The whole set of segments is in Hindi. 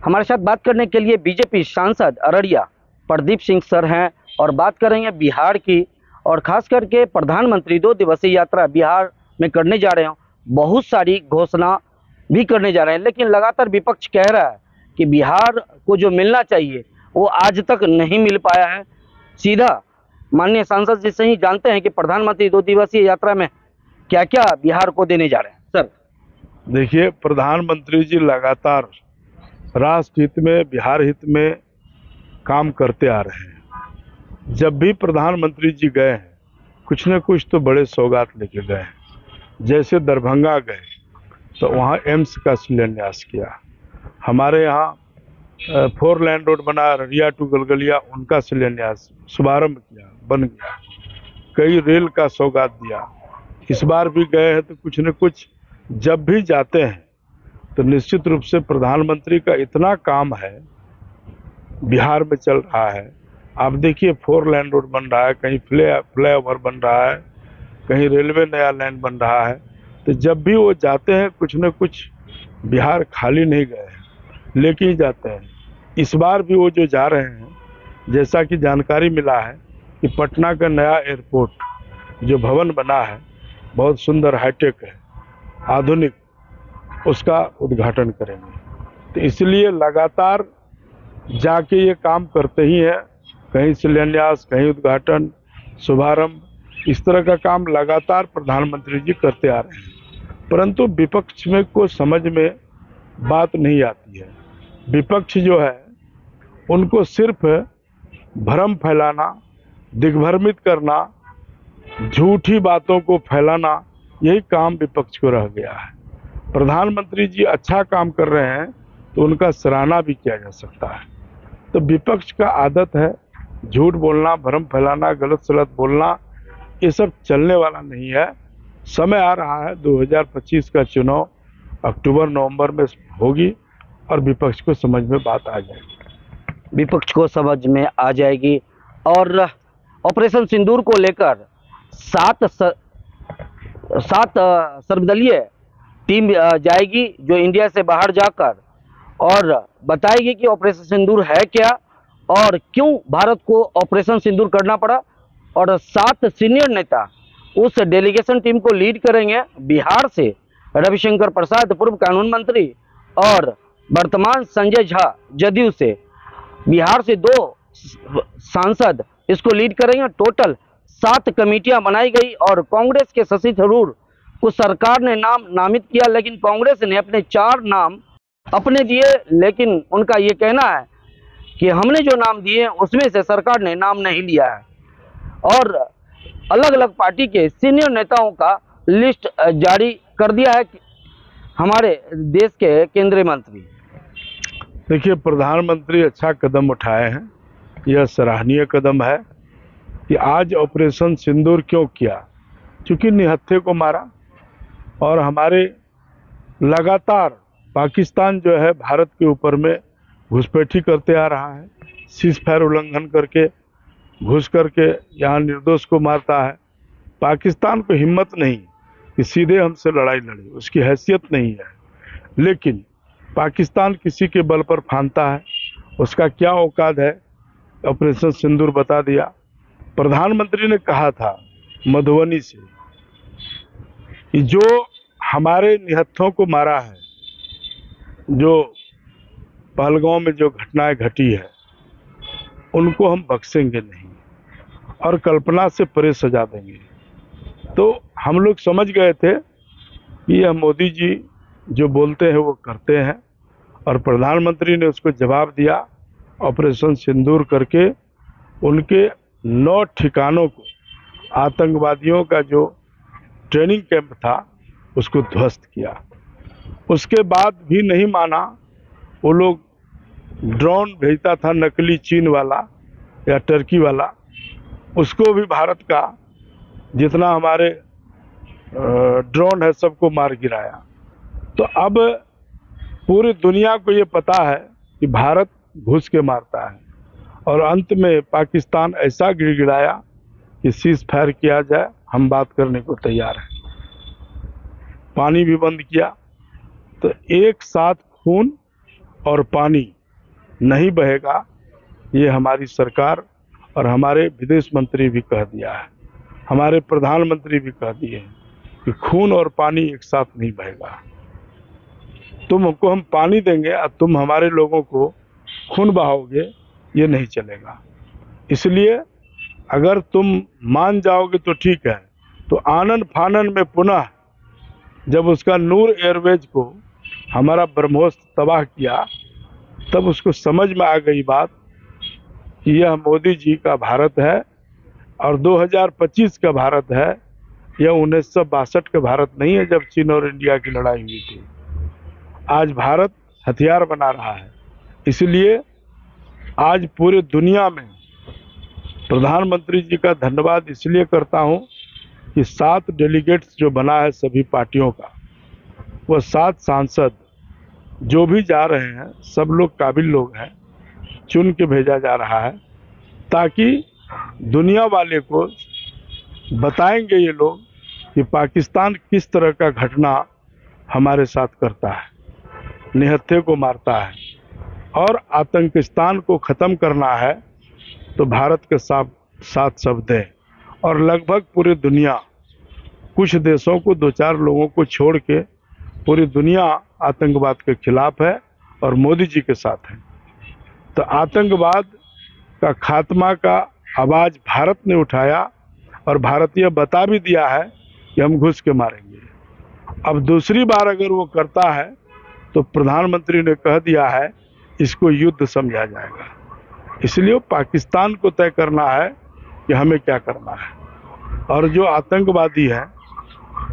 हमारे साथ बात करने के लिए बीजेपी सांसद अररिया प्रदीप सिंह सर हैं और बात करेंगे बिहार की, और खास करके प्रधानमंत्री 2 दिवसीय यात्रा बिहार में करने जा रहे हैं। बहुत सारी घोषणा भी करने जा रहे हैं, लेकिन लगातार विपक्ष कह रहा है कि बिहार को जो मिलना चाहिए वो आज तक नहीं मिल पाया है। सीधा माननीय सांसद जी से ही जानते हैं कि प्रधानमंत्री 2 दिवसीय यात्रा में क्या क्या बिहार को देने जा रहे हैं। सर देखिए, प्रधानमंत्री जी लगातार राष्ट्र हित में, बिहार हित में काम करते आ रहे हैं। जब भी प्रधानमंत्री जी गए हैं कुछ न कुछ तो बड़े सौगात लेके गए हैं। जैसे दरभंगा गए तो वहाँ एम्स का शिलान्यास किया। हमारे यहाँ 4 लेन रोड बना अररिया टू गलगलिया, उनका शिलान्यास शुभारंभ किया, बन गया। कई रेल का सौगात दिया। इस बार भी गए हैं तो कुछ न कुछ जब भी जाते हैं तो निश्चित रूप से प्रधानमंत्री का इतना काम है, बिहार में चल रहा है। आप देखिए 4 लेन रोड बन रहा है, कहीं फ्लाईओवर बन रहा है, कहीं रेलवे नया लाइन बन रहा है। तो जब भी वो जाते हैं कुछ न कुछ बिहार खाली नहीं गए हैं, लेके ही जाते हैं। इस बार भी वो जो जा रहे हैं, जैसा कि जानकारी मिला है कि पटना का नया एयरपोर्ट जो भवन बना है बहुत सुंदर, हाईटेक है, आधुनिक, उसका उद्घाटन करेंगे। तो इसलिए लगातार जाके ये काम करते ही हैं, कहीं शिलान्यास, कहीं उद्घाटन, शुभारंभ, इस तरह का काम लगातार प्रधानमंत्री जी करते आ रहे हैं। परंतु विपक्ष में को समझ में बात नहीं आती है। विपक्ष जो है उनको सिर्फ भ्रम फैलाना, दिग्भ्रमित करना, झूठी बातों को फैलाना, यही काम विपक्ष को रह गया है। प्रधानमंत्री जी अच्छा काम कर रहे हैं तो उनका सराहना भी किया जा सकता है। तो विपक्ष का आदत है झूठ बोलना, भ्रम फैलाना, गलत सलत बोलना, ये सब चलने वाला नहीं है। समय आ रहा है, 2025 का चुनाव अक्टूबर-नवंबर में होगी और विपक्ष को समझ में बात आ जाएगी। विपक्ष को समझ में आ जाएगी। और ऑपरेशन सिंदूर को लेकर 7 सर्वदलीय टीम जाएगी जो इंडिया से बाहर जाकर और बताएगी कि ऑपरेशन सिंदूर है क्या और क्यों भारत को ऑपरेशन सिंदूर करना पड़ा। और 7 सीनियर नेता उस डेलीगेशन टीम को लीड करेंगे। बिहार से रविशंकर प्रसाद पूर्व कानून मंत्री और वर्तमान संजय झा जदयू से, बिहार से 2 सांसद इसको लीड करेंगे। टोटल 7 कमेटियां बनाई गई और कांग्रेस के शशि थरूर को सरकार ने नामित किया, लेकिन कांग्रेस ने अपने 4 नाम अपने दिए। लेकिन उनका ये कहना है कि हमने जो नाम दिए उसमें से सरकार ने नाम नहीं लिया है। और अलग अलग पार्टी के सीनियर नेताओं का लिस्ट जारी कर दिया है हमारे देश के केंद्रीय मंत्री। देखिए, प्रधानमंत्री अच्छा कदम उठाए हैं, यह सराहनीय कदम है कि आज ऑपरेशन सिंदूर क्यों किया, क्योंकि निहत्थे को मारा। और हमारे लगातार पाकिस्तान जो है भारत के ऊपर में घुसपैठी करते आ रहा है, सीज फायर उल्लंघन करके घुस करके यहाँ निर्दोष को मारता है। पाकिस्तान को हिम्मत नहीं कि सीधे हमसे लड़ाई लड़े, उसकी हैसियत नहीं है। लेकिन पाकिस्तान किसी के बल पर फांदता है, उसका क्या औकात है, ऑपरेशन सिंदूर बता दिया। प्रधानमंत्री ने कहा था मधुबनी से कि जो हमारे निहत्थों को मारा है, जो पहलगांव में जो घटनाएं घटी है, उनको हम बख्शेंगे नहीं और कल्पना से परे सजा देंगे। तो हम लोग समझ गए थे कि यह मोदी जी जो बोलते हैं वो करते हैं, और प्रधानमंत्री ने उसको जवाब दिया। ऑपरेशन सिंदूर करके उनके 9 ठिकानों को, आतंकवादियों का जो ट्रेनिंग कैंप था उसको ध्वस्त किया। उसके बाद भी नहीं माना, वो लोग ड्रोन भेजता था, नकली चीन वाला या टर्की वाला, उसको भी भारत का जितना हमारे ड्रोन है सबको मार गिराया। तो अब पूरी दुनिया को ये पता है कि भारत घुस के मारता है, और अंत में पाकिस्तान ऐसा गिड़गिड़ाया कि सीज फायर किया जाए, हम बात करने को तैयार हैं। पानी भी बंद किया। तो एक साथ खून और पानी नहीं बहेगा, ये हमारी सरकार और हमारे विदेश मंत्री भी कह दिया है, हमारे प्रधानमंत्री भी कह दिए हैं कि खून और पानी एक साथ नहीं बहेगा। तुमको हम पानी देंगे और तुम हमारे लोगों को खून बहाओगे, ये नहीं चलेगा। इसलिए अगर तुम मान जाओगे तो ठीक है। तो आनन फानन में पुनः जब उसका नूर एयरवेज को हमारा ब्रह्मोस तबाह किया, तब उसको समझ में आ गई बात कि यह मोदी जी का भारत है और 2025 का भारत है, यह 1962 का भारत नहीं है जब चीन और इंडिया की लड़ाई हुई थी। आज भारत हथियार बना रहा है। इसलिए आज पूरे दुनिया में प्रधानमंत्री जी का धन्यवाद इसलिए करता हूं कि 7 डेलीगेट्स जो बना है सभी पार्टियों का, वह 7 सांसद जो भी जा रहे हैं सब लोग काबिल लोग हैं, चुन के भेजा जा रहा है ताकि दुनिया वाले को बताएंगे ये लोग कि पाकिस्तान किस तरह का घटना हमारे साथ करता है, निहत्थे को मारता है और आतंकिस्तान को ख़त्म करना है तो भारत के साथ सब दें। और लगभग पूरी दुनिया, कुछ देशों को 2-4 लोगों को छोड़ के पूरी दुनिया आतंकवाद के खिलाफ है और मोदी जी के साथ है। तो आतंकवाद का खात्मा का आवाज़ भारत ने उठाया और भारतीय बता भी दिया है कि हम घुस के मारेंगे। अब दूसरी बार अगर वो करता है तो प्रधानमंत्री ने कह दिया है इसको युद्ध समझा जाएगा। इसलिए पाकिस्तान को तय करना है कि हमें क्या करना है, और जो आतंकवादी हैं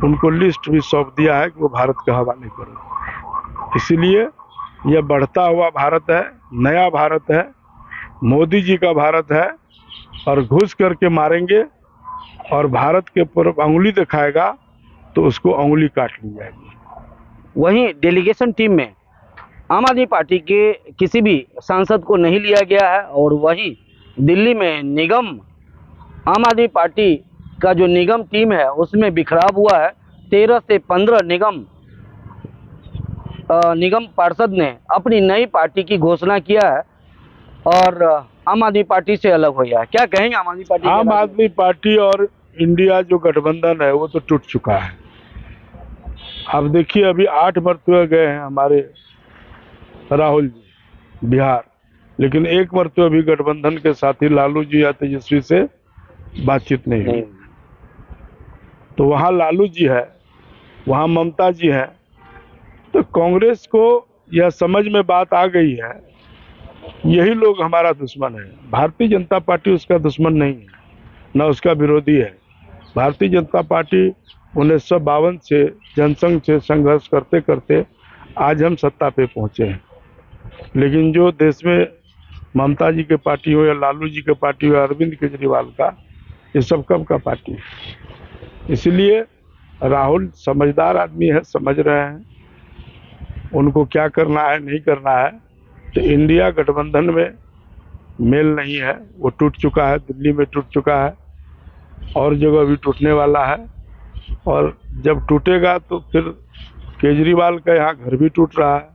उनको लिस्ट भी सौंप दिया है कि वो भारत के हवाले करो। इसलिए यह बढ़ता हुआ भारत है, नया भारत है, मोदी जी का भारत है और घुस करके मारेंगे और भारत के ऊपर उंगली दिखाएगा तो उसको उंगली काट ली जाएगी। वहीं डेलीगेशन टीम में आम आदमी पार्टी के किसी भी सांसद को नहीं लिया गया है और वहीं दिल्ली में निगम आम आदमी पार्टी का जो निगम टीम है उसमें बिखराव हुआ है। 13 से 15 निगम पार्षद ने अपनी नई पार्टी की घोषणा किया है और आम आदमी पार्टी से अलग हो गया है। क्या कहेंगे आम आदमी पार्टी? आम आदमी पार्टी और इंडिया जो गठबंधन है वो तो टूट चुका है। अब देखिए अभी 8 मरतबे गए हैं हमारे राहुल जी बिहार, लेकिन 1 मरतबा भी गठबंधन के साथी लालू जी या तेजस्वी से बातचीत नहीं हुई। तो वहाँ लालू जी है, वहाँ ममता जी है। तो कांग्रेस को यह समझ में बात आ गई है यही लोग हमारा दुश्मन है। भारतीय जनता पार्टी उसका दुश्मन नहीं है, न उसका विरोधी है। भारतीय जनता पार्टी 1952 से जनसंघ से संघर्ष करते करते आज हम सत्ता पे पहुंचे हैं। लेकिन जो देश में ममता जी के पार्टी हो या लालू जी के पार्टी हो या अरविंद केजरीवाल का, ये सब कब का पार्टी है। इसलिए राहुल समझदार आदमी है, समझ रहे हैं उनको क्या करना है नहीं करना है। तो इंडिया गठबंधन में मेल नहीं है, वो टूट चुका है, दिल्ली में टूट चुका है और जगह भी टूटने वाला है। और जब टूटेगा तो फिर केजरीवाल का यहाँ घर भी टूट रहा है।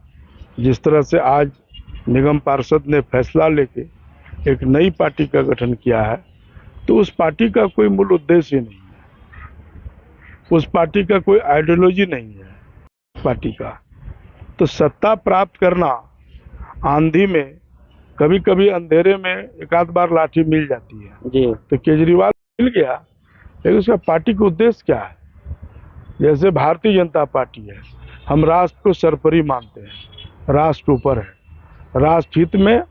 जिस तरह से आज निगम पार्षद ने फैसला लेके एक नई पार्टी का गठन किया है, तो उस पार्टी का कोई मूल उद्देश्य ही नहीं है, उस पार्टी का कोई आइडियोलॉजी नहीं है पार्टी का। तो सत्ता प्राप्त करना आंधी में, कभी कभी अंधेरे में एक आध बार लाठी मिल जाती है जी। तो केजरीवाल मिल गया, लेकिन उसका पार्टी का उद्देश्य क्या है। जैसे भारतीय जनता पार्टी है, हम राष्ट्र को सर्वोपरि मानते हैं, राष्ट्र ऊपर है, राष्ट्र हित में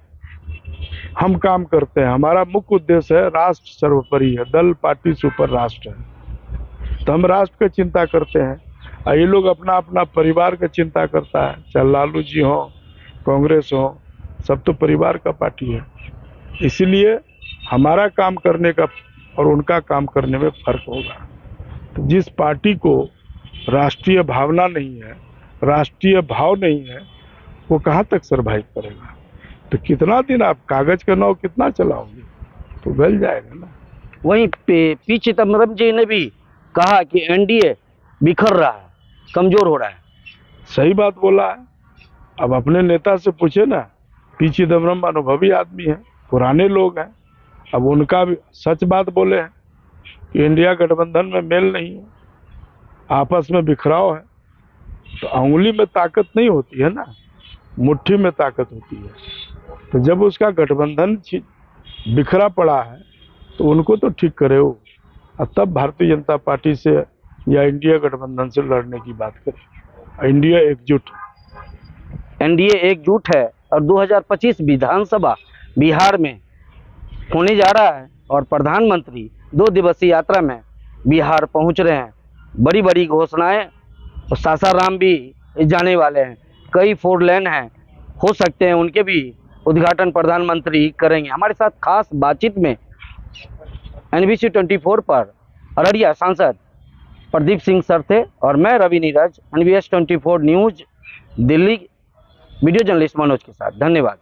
हम काम करते हैं। हमारा मुख्य उद्देश्य है राष्ट्र सर्वोपरि है, दल पार्टी से ऊपर राष्ट्र है। तो हम राष्ट्र की चिंता करते हैं और ये लोग अपना अपना परिवार का चिंता करता है। चाहे लालू जी हो, कांग्रेस हो, सब तो परिवार का पार्टी है। इसीलिए हमारा काम करने का और उनका काम करने में फर्क होगा। तो जिस पार्टी को राष्ट्रीय भावना नहीं है, राष्ट्रीय भाव नहीं है, वो कहाँ तक सरवाइव करेगा। तो कितना दिन आप कागज का नाव कितना चलाओगे, तो गल जाएगा ना। वहीं पी चिदम्बरम जी ने भी कहा कि एनडीए बिखर रहा है, कमजोर हो रहा है। सही बात बोला है। अब अपने नेता से पूछे ना पी चिदम्बरम अनुभवी आदमी हैं, पुराने लोग हैं। अब उनका भी सच बात बोले हैं कि इंडिया गठबंधन में मेल नहीं है, आपस में बिखराव है। तो उंगली में ताकत नहीं होती है ना, मुट्ठी में ताकत होती है। तो जब उसका गठबंधन बिखरा पड़ा है तो उनको तो ठीक करे वो, और तब भारतीय जनता पार्टी से या इंडिया गठबंधन से लड़ने की बात करें। इंडिया एकजुट है। एनडीए एकजुट है और 2025 विधानसभा बिहार में होने जा रहा है और प्रधानमंत्री 2 दिवसीय यात्रा में बिहार पहुंच रहे हैं। बड़ी बड़ी घोषणाएं, और सासाराम भी जाने वाले हैं, कई 4 लेन हैं, हो सकते हैं उनके भी उद्घाटन प्रधानमंत्री करेंगे। हमारे साथ खास बातचीत में NBC 24 पर अररिया सांसद प्रदीप सिंह सर थे और मैं Ravi Neeraj, NBS 24 news Delhi video journalist Manoj के साथ। धन्यवाद।